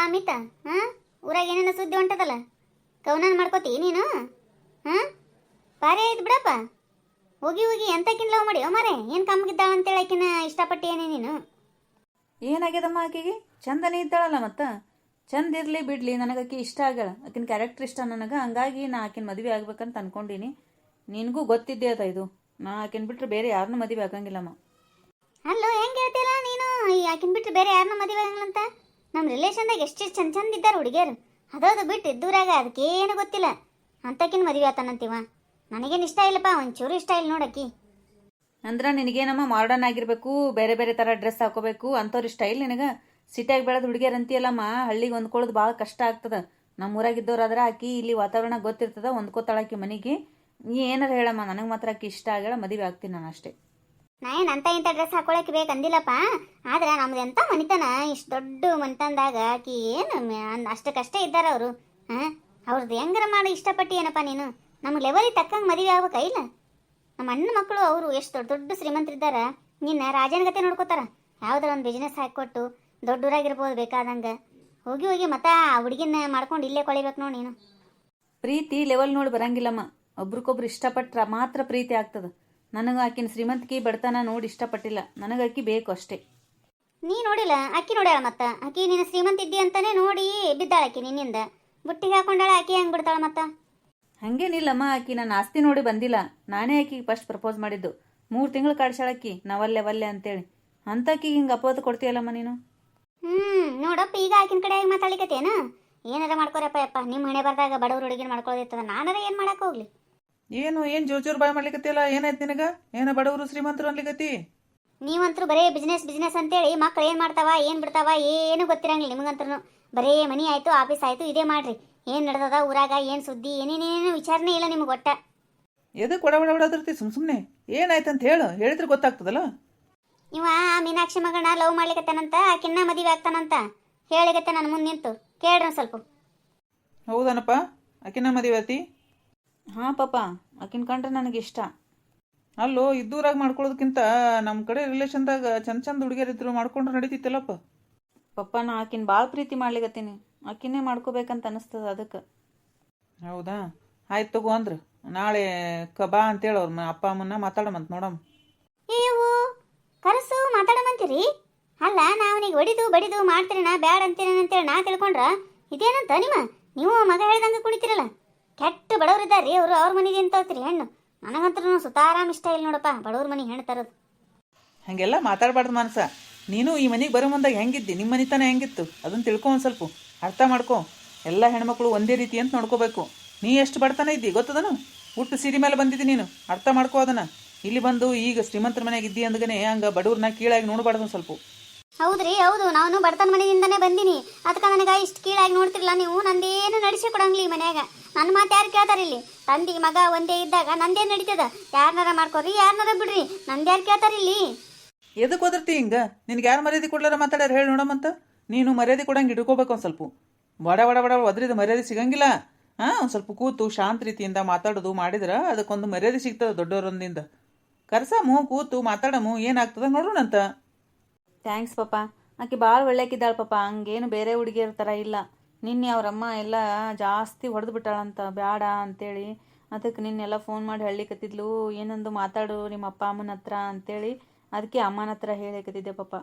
ಅಮಿತ? ಹಾಂ, ಊರಾಗ ಏನೇನೋ ಸುದ್ದಿ ಹೊಂಟದಲ್ಲ, ಕವನಾನ ಮಾಡ್ಕೋತಿ ನೀನು? ಹಾಂ, ಪಾರಿ ಆಯ್ತು ಬಿಡಪ್ಪ. ಹೋಗಿ ಹೋಗಿ ಎಂತಕಿನ್ ಲವ್ ಮಾಡಿ ಮಾರೆ, ಏನು ಕಮ್ಮಿದ್ದಾಳ ಅಂತೇಳಿ ಆಕಿನ ಇಷ್ಟಪಟ್ಟೇನೆ ನೀನು? ಏನಾಗ್ಯದಮ್ಮ ಆಕೆಗೆ? ಚಂದನೇ ಇದ್ದಾಳಲ್ಲ ಮತ್ತು. ಚಂದ ಇರಲಿ ಬಿಡಲಿ, ನನಗೆ ಆಕೆ ಇಷ್ಟ ಆಗ್ಯಾಳ. ಆಕಿನ ಕ್ಯಾರೆಕ್ಟರ್ ಇಷ್ಟ ನನಗೆ, ಹಂಗಾಗಿ ನಾ ಆಕಿನ ಮದುವೆ ಆಗ್ಬೇಕಂತ ಅನ್ಕೊಂಡೀನಿ. ನಿನಗೂ ಗೊತ್ತಿದ್ದೇ ಅದ ಇದು. ನಾ ಆಕಿನ ಬಿಟ್ಟರೆ ಬೇರೆ ಯಾರನ್ನೂ ಮದುವೆ ಆಗಂಗಿಲ್ಲಮ್ಮ. ಅಲ್ಲೋ, ಹೆಂಗೆ ಹೇಳ್ತೀರ ನೀನು? ಈ ಆಕಿನ ಬಿಟ್ಟರೆ ಬೇರೆ ಯಾರನ್ನ ಮದುವೆ ಆಗಂಗಿಲ್ಲಂತ? ನಮ್ಮ ರಿಲೇಷನ್ದಾಗ ಎಷ್ಟು ಚಂದ ಚಂದ ಇದ್ದಾರೆ ಹುಡುಗಿಯರು. ಅದೋದು ಬಿಟ್ಟು ಇದ್ದೂರಾಗ ಅದಕ್ಕೇನು ಗೊತ್ತಿಲ್ಲ ಅಂತಕಿನ ಮದುವೆ ಆತಾನಂತೀವ. ನನಗೇನು ಇಷ್ಟ ಇಲ್ಲಪ್ಪ, ಒಂಚೂರು ಇಷ್ಟ ಇಲ್ಲ ನೋಡಕ್ಕಿ. ಅಂದ್ರೆ ನಿನಗೇನಮ್ಮ ಮಾಡರ್ನ್ ಆಗಿರಬೇಕು, ಬೇರೆ ಬೇರೆ ಥರ ಡ್ರೆಸ್ ಹಾಕೋಬೇಕು ಅಂಥವ್ರು ಇಷ್ಟ ಇಲ್ಲ ನಿನಗೆ? ಸಿಟಿಯಾಗಿ ಬೆಳೆದ ಹುಡುಗಿಯರು ಅಂತೀಯಲ್ಲಮ್ಮ, ಹಳ್ಳಿಗೆ ಹೊಂದ್ಕೊಳ್ಳೋದು ಭಾಳ ಕಷ್ಟ ಆಗ್ತದೆ. ನಮ್ಮ ಊರಾಗಿದ್ದವ್ರಾದ್ರೆ ಆಕಿ ಇಲ್ಲಿ ವಾತಾವರಣ ಗೊತ್ತಿರ್ತದ, ಹೊಂದ್ಕೋತಾಳಾಕಿ ಮನೆಗೆ. ನೀ ಏನಾರು ಹೇಳಮ್ಮ, ನನಗೆ ಮಾತ್ರ ಆಕಿ ಇಷ್ಟ ಆಗ್ಯಾಳ, ಮದುವೆ ಆಗ್ತೀನಿ ನಾನು ಅಷ್ಟೇ. ನಾ ಏನು ಅಂತ ಇಂಥ ಡ್ರೆಸ್ ಹಾಕೊಳಕ್ಕೆ ಬೇಕಂದಿಲ್ಲಪ್ಪ. ಆದ್ರೆ ನಮ್ದು ಎಂಥ ಮನಿತನ, ಇಷ್ಟು ದೊಡ್ಡ ಮನಿತನದಾಗ ಆಕಿ ಏನು ಅಷ್ಟಕ್ಕಷ್ಟೇ ಇದ್ದಾರೆ ಅವರು. ಹಾಂ, ಅವ್ರದ್ದು ಹೆಂಗಾರ ಮಾಡಿ ಇಷ್ಟಪಟ್ಟು ಏನಪ್ಪ ನೀನು? ನಮ್ಮ ಲೆವೆಲಿಗೆ ತಕ್ಕಂಗೆ ಮದುವೆ ಆಗ್ಬೇಕಾ ಇಲ್ಲ? ನಮ್ಮ ಅಣ್ಣ ಮಕ್ಕಳು ಅವರು ಎಷ್ಟು ದೊಡ್ಡ ದೊಡ್ಡ ಶ್ರೀಮಂತರಿದ್ದಾರೆ. ನಿನ್ನ ರಾಜನ ಗತೆ ನೋಡ್ಕೋತಾರ. ಯಾವುದೋ ಒಂದು ಬಿಸ್ನೆಸ್ ಹಾಕಿಕೊಟ್ಟು ದೊಡ್ಡೂರಾಗಿರ್ಬೋದು ಬೇಕಾದಂಗೆ. ಹೋಗಿ ಹೋಗಿ ಮತ್ತೆ ಆ ಹುಡುಗಿನ ಮಾಡ್ಕೊಂಡು ಇಲ್ಲೇ ಕೊಳಿಬೇಕು ನೋಡಿ ನೀನು. ಪ್ರೀತಿ ಲೆವೆಲ್ ನೋಡಿ ಬರಂಗಿಲ್ಲಮ್ಮ. ಒಬ್ರಿಗೊಬ್ರು ಇಷ್ಟಪಟ್ರ ಮಾತ್ರ ಪ್ರೀತಿ ಆಗ್ತದೆ. ನನಗೆ ಆಕಿನ ಶ್ರೀಮಂತಿಕೆ ಬಡತನ ನೋಡಿ ಇಷ್ಟಪಟ್ಟಿಲ್ಲ, ನನಗೆ ಆಕಿ ಬೇಕು ಅಷ್ಟೇ. ನೀ ನೋಡಿಲ್ಲ, ಅಕ್ಕಿ ನೋಡ್ಯಾಳ. ಮತ್ತೆ ಆಕಿ ನೀನು ಶ್ರೀಮಂತ ಇದ್ದಿ ಅಂತಾನೆ ನೋಡಿ ಬಿದ್ದಾಳ ಆಕಿ ನಿನ್ನಿಂದ. ಬುಟ್ಟಿಗೆ ಹಾಕೊಂಡಾಳ, ಆಕಿ ಹೆಂಗೆ ಬಿಡ್ತಾಳ ಮತ್ತೆ? ಹಂಗೇನಿಲ್ಲಮ್ಮ, ಆಕಿ ನನ್ನ ಆಸ್ತಿ ನೋಡಿ ಬಂದಿಲ್ಲ. ನಾನೇ ಆಕಿಗೆ ಫಸ್ಟ್ ಪ್ರಪೋಸ್ ಮಾಡಿದ್ದು. 3 ತಿಂಗಳು ಕಾಡ್ಸಾಳಕ್ಕಿ ನಾವಲ್ಲೆ ವಲ್ಲೆ ಅಂತೇಳಿ. ಅಂತಾಕಿಗೆ ಹಿಂಗೆ ಅಪೋದು ಕೊಡ್ತೀಯಲ್ಲಮ್ಮ ನೀನು? ನೋಡಪ್ಪ, ಈಗ ಆಕಿನ ಕಡೆ ಆಗಿ ಮಾತಾಡ್ಲಿಕತ್ತೇನ? ಏನಾರ ಮಾಡ್ಕೊರಪ್ಪ ಯಪ್ಪ, ನಿಮ್ಮ ಹಣೆ ಬರ್ದಾಗ ಬಡವ್ರ ಹುಡುಗಿನ ಮಾಡ್ಕೊಳ್ಳೋದಿರ್ತದ. ನಾನಾರ ಏನು ಮಾಡಕ್ಕೆ ಹೋಗ್ಲಿ? ಏನು ಜೋರ್ ಬಾಯ್ ಮಾಡ್ಲಿಕತ್ತಿಯಲ್ಲ? ಏನಾಯ್ತು ನಿನಗ? ಏನ ಬಡವರು ಶ್ರೀಮಂತರು ಅನ್ಲಿಕತ್ತಿ? ನೀವಂತರೂ ಬರೇ ಬಿಸ್ನೆಸ್ ಅಂತೇಳಿ ಮಕ್ಳು ಏನು ಮಾಡ್ತಾವ ಏನು ಬಿಡ್ತಾವ ಏನು ಗೊತ್ತಿರಂಗಿಲ್ಲ ನಿಮಗಂತೂ. ಬರೇ ಮನಿ ಆಯಿತು, ಆಫೀಸ್ ಆಯಿತು, ಇದೇ ಮಾಡ್ರಿ. ಏನು ನಡೆದದ ಊರಾಗ, ಏನು ಸುದ್ದಿ, ಏನೇನೇನು ವಿಚಾರನೇ ಇಲ್ಲ ನಿಮ್ಗೆ ಒಟ್ಟ. ಎದಕ್ಕೆ ಒಡದಿರ್ತಿ ಸುಮ್ಮನೆ? ಏನಾಯ್ತಂತ ಹೇಳಿದ್ರೆ ಗೊತ್ತಾಗ್ತದಲ್ಲ. ಇವ ಮೀನಾಕ್ಷಿ ಮಗನ ಲವ್ ಮಾಡ್ಲಿಕತ್ತಾನಂತ, ಆಕಿನ್ನ ಮದುವೆ ಆಗ್ತಾನಂತ ಹೇಳಿಗತ್ತೆ ನಾನು ಮುಂದೆ ನಿಂತು. ಕೇಳ್ರಿ ಸ್ವಲ್ಪ. ಹೌದನಪ್ಪ, ಆಕಿನ ಮದುವೆ ಆತಿ? ಹಾಂ ಪಾಪ, ಆಕಿನ ಕಂಡ್ರೆ ನನಗೆ ಇಷ್ಟ. ಅಲ್ಲೋ, ಇದ್ದೂರಾಗ ಮಾಡ್ಕೊಳ್ಳೋದಕ್ಕಿಂತ ನಮ್ಮ ಕಡೆ ರಿಲೇಷನ್ದಾಗ ಚಂದ ಚಂದ ಹುಡುಗಿಯರಿದ್ರು ಮಾಡ್ಕೊಂಡ್ರೆ ನಡೀತಿತ್ತಲ್ಲಪ್ಪ. ಪಪ್ಪ, ನಾ ಆಕಿನ ಭಾಳ ಪ್ರೀತಿ ಮಾಡ್ಲಿಕತ್ತೀನಿ. ಆಕಿನೇ ಮಾಡ್ಕೋಬೇಕಂತ ಅನಿಸ್ತದ ಅದಕ್ಕೆ. ಹೌದಾ, ಆಯ್ತು ತಗೋ. ಅಂದ್ರೆ ನಾಳೆ ಬಾ ಅಂತೇಳಿ ಅವ್ರ ಅಪ್ಪ ಅಮ್ಮನ್ನ ಮಾತಾಡಮಂತ ನೋಡಮ್ಮ. ಏವು ಕರಸು ಮಾತಾಡಮಂತೀರಿ? ಅಲ್ಲ, ನಾ ಅವನಿಗೆ ಹೊಡಿದು ಬಡಿದು ಮಾಡ್ತೀರಿ, ನಾ ಬ್ಯಾಡ ಅಂತೀರೇನ ಅಂತೇಳಿ ನಾ ತಿಳ್ಕೊಂಡ್ರ ಇದೇನಂತ ನೀವು ಮಗ ಹೇಳ್ದಂಗೆ ಕುಡಿತೀರಲ್ಲ. ಕೆಟ್ಟ ಬಡವರಿದ್ದಾರ್ರಿ ಅವರು. ಅವ್ರ ಮನೆಗೆ ಅಂತ ಹೋಗ್ತೀರಿ ಹೆಣ್ಣು. ನನಗಂತೂ ಸುತಾರಾಮ್ ಇಷ್ಟ ಇಲ್ಲ ನೋಡಪ್ಪ ಬಡವ್ರ ಮನೆ ಹೆಣ್ಣು ತರೋದು. ಹಾಗೆಲ್ಲ ಮಾತಾಡಬಾರ್ದು ಮಾನಸ. ನೀನು ಈ ಮನೆಗೆ ಬರೋ ಮುಂದಾಗ ಹೆಂಗಿದ್ದಿ, ನಿಮ್ಮ ಮನಿತನ ಹೆಂಗಿತ್ತು ಅದನ್ನು ತಿಳ್ಕೊ. ಒಂದು ಸ್ವಲ್ಪ ಅರ್ಥ ಮಾಡ್ಕೊ. ಎಲ್ಲ ಹೆಣ್ಮಕ್ಳು ಒಂದೇ ರೀತಿ ಅಂತ ನೋಡ್ಕೋಬೇಕು. ನೀ ಎಷ್ಟು ಬಡತನ ಇದ್ದಿ ಗೊತ್ತದನು? ಹುಟ್ಟು ಸಿರಿ ಮೇಲೆ ಬಂದಿದ್ದಿ ನೀನು. ಅರ್ಥ ಮಾಡ್ಕೋ ಅದನ್ನು. ಇಲ್ಲಿ ಬಂದು ಈಗ ಶ್ರೀಮಂತರ ಮನೆಗೆ ಇದ್ದಿ ಅಂದಗನೆ ಹಂಗೆ ಬಡವ್ರನ್ನ ಕೀಳಾಗಿ ನೋಡಬಾರ್ದು ಸ್ವಲ್ಪ. ಹೌದ್ರಿ, ಹೌದು. ನಾನು ಬಡತನ ಮನೆಯಿಂದನೇ ಬಂದೀನಿ. ಅದಕ್ಕೆ ನನಗೆ ಇಷ್ಟು ಕೀಳಾಗಿ ನೋಡ್ತಿರ್ಲ ನೀವು. ನಂದೇನು ನಡೆಸಿ ಕೊಡಂಗಿಲ್ಲ ಈ ಮನ್ಯಾಗ. ನನ್ನ ಮಾತು ಯಾರು ಕೇಳ್ತಾರೆ ಇಲ್ಲಿ? ತಂದಿ ಮಗ ಒಂದೇ ಇದ್ದಾಗ ನಂದೇನು ನಡೀತದ? ಯಾರನ್ನಾರ ಮಾಡ್ಕೊರಿ, ಯಾರನ್ನಾರ ಬಿಡ್ರಿ, ನಂದು ಯಾರು ಕೇಳ್ತಾರೆ ಇಲ್ಲಿ? ಎದಕ್ಕೆ ಓದಿರ್ತಿ ಹಿಂಗೆ? ನಿನ್ಗೆ ಯಾರು ಮರ್ಯಾದೆ ಕೊಡ್ಲಾರ ಮಾತಾಡ್ಯಾರ ಹೇಳಿ ನೋಡಮ್ಮಂತ. ನೀನು ಮರ್ಯಾದೆ ಕೊಡಂಗೆ ಇಟ್ಕೋಬೇಕು. ಒಂದು ಸ್ವಲ್ಪ ಬಡ ಒದ್ರಿದ ಮರ್ಯಾದೆ ಸಿಗಂಗಿಲ್ಲ. ಒಂದು ಸ್ವಲ್ಪ ಕೂತು ಶಾಂತ ರೀತಿಯಿಂದ ಮಾತಾಡೋದು ಮಾಡಿದ್ರೆ ಅದಕ್ಕೊಂದು ಮರ್ಯಾದೆ ಸಿಗ್ತದೆ ದೊಡ್ಡವರೊಂದಿಂದ. ಕರ್ಸಮು, ಕೂತು ಮಾತಾಡಮು, ಏನಾಗ್ತದ ನೋಡೋಣಂತ. ಥ್ಯಾಂಕ್ಸ್ ಪಾಪ. ಆಕೆ ಭಾಳ ಒಳ್ಳೆಕಿದ್ದಾಳೆ ಪಾಪ. ಹಂಗೇನು ಬೇರೆ ಹುಡುಗಿಯರ ಥರ ಇಲ್ಲ. ನಿನ್ನೆ ಅವರಮ್ಮ ಎಲ್ಲ ಜಾಸ್ತಿ ಹೊಡೆದು ಬಿಟ್ಟಾಳಂತ, ಬೇಡ ಅಂತೇಳಿ. ಅದಕ್ಕೆ ನಿನ್ನೆಲ್ಲ ಫೋನ್ ಮಾಡಿ ಹೇಳಲಿಕತ್ತಿದ್ಲು, ಏನಂದು ಮಾತಾಡು ನಿಮ್ಮ ಅಪ್ಪ ಅಮ್ಮನ ಹತ್ರ ಅಂತೇಳಿ. ಅದಕ್ಕೆ ಅಮ್ಮನ ಹತ್ರ ಹೇಳಿಕತ್ತಿದ್ದೆ ಪಾಪ.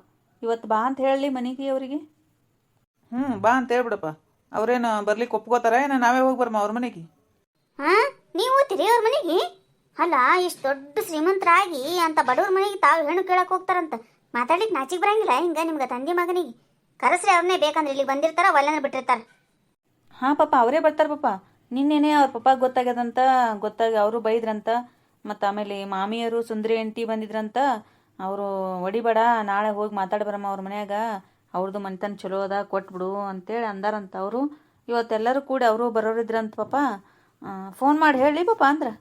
ಇವತ್ತು ಬಾ ಅಂತ ಹೇಳಲಿ ಮನೆಗೆ ಅವರಿಗೆ. ಬಾ ಅಂತ ಹೇಳ್ಬಿಡಪ್ಪ. ಅವ್ರೇನು ಬರ್ಲಿಕ್ಕೆ ಒಪ್ಕೋತಾರ? ಏನೋ ನಾವೇ ಹೋಗಿ ಬರ್ಮ ಅವ್ರ ಮನೆಗೆ? ಹಾಂ, ನೀವು ಓದ್ತೀರಿ ಅವ್ರ ಮನೆಗೆ? ಅಲ್ಲ, ಇಷ್ಟು ದೊಡ್ಡ ಶ್ರೀಮಂತರಾಗಿ ಅಂತ ಬಡವ್ರ ಮನೆಗೆ ತಾವು ಹೆಣ್ಣು ಕೇಳಕ್ಕೆ ಹೋಗ್ತಾರಂತ. ಮಾತಾಡ್ಲಿಕ್ಕೆ ನಾಚಿಗೆ ಬರಂಗಿಲ್ಲ ಹಿಂಗೆ ನಿಮ್ಗೆ? ತಂದೆ ಮಗನಿಗೆ ಕರೆಸ್ರಿ, ಅವ್ರನ್ನೇ ಬೇಕಂದ್ರೆ ಇಲ್ಲಿ ಬಂದಿರ್ತಾರ, ಒಲ್ಲೆನ ಬಿಟ್ಟಿರ್ತಾರೆ. ಹಾಂ ಪಾಪ, ಅವರೇ ಬರ್ತಾರೆ ಪಾಪ. ನಿನ್ನೆನೇ ಅವ್ರ ಪಪ್ಪಾಗೆ ಗೊತ್ತಾಗ್ಯದಂತ. ಗೊತ್ತಾಗಿ ಅವರು ಬೈದ್ರಂತ. ಮತ್ತು ಆಮೇಲೆ ಮಾಮಿಯರು ಸುಂದರಿ ಆಂಟಿ ಬಂದಿದ್ರಂತ. ಅವರು ಒಡಿಬೇಡ, ನಾಳೆ ಹೋಗಿ ಮಾತಾಡಿ ಬರಮ್ಮ ಅವ್ರ ಮನ್ಯಾಗ, ಅವ್ರದ್ದು ಮನೆತನ ಚಲೋ ಅದ, ಕೊಟ್ಬಿಡು ಅಂತೇಳಿ ಅಂದಾರಂತ ಅವರು. ಇವತ್ತೆಲ್ಲರೂ ಕೂಡಿ ಅವರು ಬರೋರಿದ್ರಂತ ಪಾಪ. ಫೋನ್ ಮಾಡಿ ಹೇಳಿ ಪಾಪ ಅಂದ್ರೆ.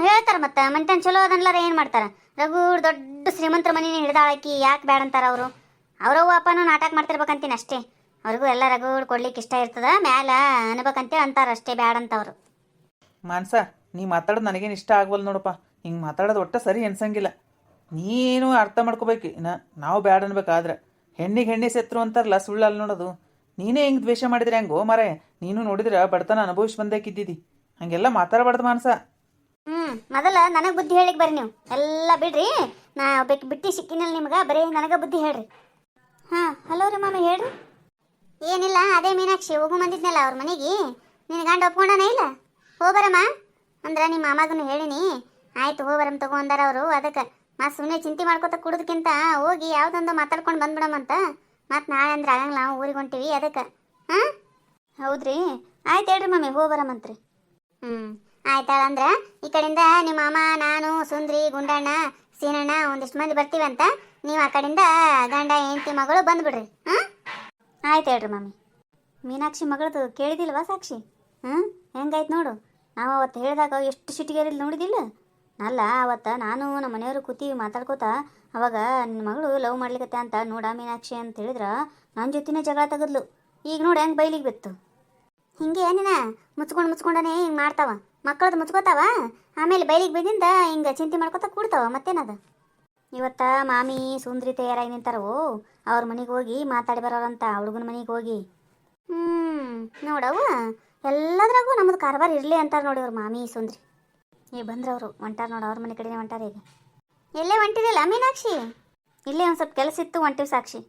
ಹೇಳ್ತಾರೆ. ಮತ್ತೆ ಮನೆತನ ಚಲೋ ಅದನ್ಲಾರ ಏನು ಮಾಡ್ತಾರೆ? ರಘುಡ್ ದೊಡ್ಡ ಶ್ರೀಮಂತರ ಮನೇನ ಹಿಡ್ದಾಳಕಿ, ಯಾಕೆ ಬ್ಯಾಡ ಅಂತಾರ ಅವರು? ಅವರವ್ವ ಅಪ್ಪನೂ ನಾಟಕ ಮಾಡ್ತಿರ್ಬೇಕಂತೀನಿ ಅಷ್ಟೇ. ಅವ್ರಿಗೂ ಎಲ್ಲ ರಘುಡ್ ಕೊಡ್ಲಿಕ್ಕೆ ಇಷ್ಟ ಇರ್ತದ, ಮ್ಯಾಲ ಅನ್ಬೇಕಂತೇಳಿ ಅಂತಾರ ಅಷ್ಟೇ, ಬ್ಯಾಡ ಅಂತವ್ರು. ಮಾನ್ಸ, ನೀ ಮಾತಾಡೋದು ನನಗೇನು ಇಷ್ಟ ಆಗ್ವಲ್ಲ ನೋಡಪ್ಪ. ಹಿಂಗೆ ಮಾತಾಡೋದು ಒಟ್ಟು ಸರಿ ಅನ್ಸಂಗಿಲ್ಲ. ನೀನು ಅರ್ಥ ಮಾಡ್ಕೋಬೇಕು. ನಾವು ಬ್ಯಾಡ ಅನ್ಬೇಕಾದ್ರೆ ಹೆಣ್ಣಿಗೆ ಹೆಣ್ಣಿ ಸೆತ್ರು ಅಂತಾರಲ್ಲ, ಸುಳ್ಳು ಅಲ್ಲಿ ನೋಡೋದು. ನೀನೇ ಹಿಂಗೆ ದ್ವೇಷ ಮಾಡಿದ್ರೆ ಹೆಂಗೋ ಮಾರೆ. ನೀನು ನೋಡಿದ್ರೆ ಬಡತನ ಅನುಭವಿಸಿ ಬಂದಾಕಿದ್ದಿದ್ದಿ. ಹಾಗೆಲ್ಲ ಮಾತಾಡಬಾರ್ದು ಮಾನಸ. ಮೊದಲ ನನಗೆ ಬುದ್ಧಿ ಹೇಳಿಕ್ ಬರ್ರಿ ನೀವು ಎಲ್ಲ ಬಿಡ್ರಿ. ನಾ ಬಿಟ್ಟು ಸಿಕ್ಕಿನಲ್ಲ ನಿಮ್ಗೆ, ಬರೀ ನನಗೆ ಬುದ್ಧಿ ಹೇಳ್ರಿ. ಹಾಂ, ಹಲೋ ರೀ ಮಾಮಿ, ಹೇಳ್ರಿ. ಏನಿಲ್ಲ, ಅದೇ ಮೀನಾಕ್ಷಿ ಹೋಗು ಬಂದಿದ್ನಲ್ಲ ಅವ್ರ ಮನೆಗೆ. ನಿನ್ನ ಗಂಡ ಒಪ್ಕೊಂಡಾನ ಇಲ್ಲ? ಹೋಗ್ಬರಮ್ಮ ಅಂದ್ರೆ ನಿಮ್ಮ ಮಾಮಗನು ಹೇಳಿನಿ. ಆಯ್ತು ಹೋಗ್ಬರಮ್ಮ ತಗೋ ಅಂದಾರ ಅವರು. ಅದಕ್ಕೆ ಮತ್ತೆ ಸುಮ್ಮನೆ ಚಿಂತೆ ಮಾಡ್ಕೊತ ಕುಡೋದಕ್ಕಿಂತ ಹೋಗಿ ಯಾವುದೊಂದು ಮಾತಾಡ್ಕೊಂಡು ಬಂದ್ಬಿಡಮ್ಮಂತ. ಮತ್ತು ನಾಳೆ ಅಂದ್ರೆ ಆಗಂಗಿಲ್ಲ, ನಾವು ಊರಿಗೆ ಹೊಂಟೀವಿ ಅದಕ್ಕೆ. ಹಾಂ, ಹೌದ್ರಿ, ಆಯ್ತು ಹೇಳ್ರಿ ಮಮ್ಮಿ, ಹೋಗ್ಬರಮ್ಮಂತ್ರಿ. ಆಯ್ತಾಳ ಅಂದ್ರೆ ಈ ಕಡೆಯಿಂದ ನಿಮ್ಮ ಮಾಮ, ನಾನು, ಸುಂದ್ರಿ, ಗುಂಡಣ್ಣ, ಸೀನಣ್ಣ ಒಂದಿಷ್ಟು ಮಂದಿ ಬರ್ತೀವಂತ. ನೀವು ಆ ಕಡೆಯಿಂದ ಗಂಡ, ಹೆಂಡತಿ, ಮಗಳು ಬಂದ್ಬಿಡ್ರಿ. ಹಾಂ, ಆಯ್ತು ಹೇಳ್ರಿ ಮಮ್ಮಿ. ಮೀನಾಕ್ಷಿ ಮಗಳದು ಕೇಳಿದಿಲ್ವಾ ಸಾಕ್ಷಿ? ಹೆಂಗಾಯ್ತು ನೋಡು. ನಾವು ಅವತ್ತು ಹೇಳಿದಾಗ ಎಷ್ಟು ಸಿಟಿಗೇರಿಲ್ಲಿ ನೋಡಿದಿಲ್ಲ. ಅಲ್ಲ, ಅವತ್ತು ನಾನು ನಮ್ಮ ಮನೆಯವರು ಕೂತೀವಿ ಮಾತಾಡ್ಕೋತ, ಅವಾಗ ನಿನ್ನ ಮಗಳು ಲವ್ ಮಾಡ್ಲಿಕತ್ತೆ ಅಂತ ನೋಡ ಮೀನಾಕ್ಷಿ ಅಂತ ಹೇಳಿದ್ರೆ ನನ್ನ ಜೊತೆನೇ ಜಗಳ ತೆಗೆದ್ಲು. ಈಗ ನೋಡಿ ಹೆಂಗೆ ಬೈಲಿಗೆ ಬಿತ್ತು. ಹಿಂಗೆ ಏನಿನ ಮುಚ್ಕೊಂಡೇ ಹಿಂಗೆ ಮಾಡ್ತಾವ. ಮಕ್ಕಳದು ಮುಚ್ಕೋತಾವ, ಆಮೇಲೆ ಬೈಲಿಗೆ ಬೈದಿಂದ ಹಿಂಗೆ ಚಿಂತೆ ಮಾಡ್ಕೊತ ಕೂಡ್ತಾವ. ಮತ್ತೇನದು? ಇವತ್ತ ಮಾಮಿ ಸುಂದ್ರಿ ತಯಾರಾಗಿ ನಿಂತಾರವು. ಅವ್ರ ಮನೆಗೆ ಹೋಗಿ ಮಾತಾಡಿ ಬರೋರಂತ, ಹುಡುಗನ ಮನೆಗೆ ಹೋಗಿ. ನೋಡವ ಎಲ್ಲದ್ರಾಗೂ ನಮ್ಮದು ಕಾರವಾರ ಇರಲಿ ಅಂತಾರೆ ನೋಡಿ ಅವ್ರು ಮಾಮಿ ಸುಂದ್ರಿ. ಬಂದ್ರವರು ಹೊಂಟಾರ ನೋಡು, ಅವ್ರ ಮನೆ ಕಡೆನೇ ಹೊಂಟಾರ. ಈಗ ಎಲ್ಲೇ ಹೊಂಟಿರಲ್ಲ ಮೀನಾಕ್ಷಿ? ಇಲ್ಲೇ ಒಂದು ಸ್ವಲ್ಪ ಕೆಲಸ ಇತ್ತು, ಹೊಂಟಿವಿ ಸಾಕ್ಷಿ.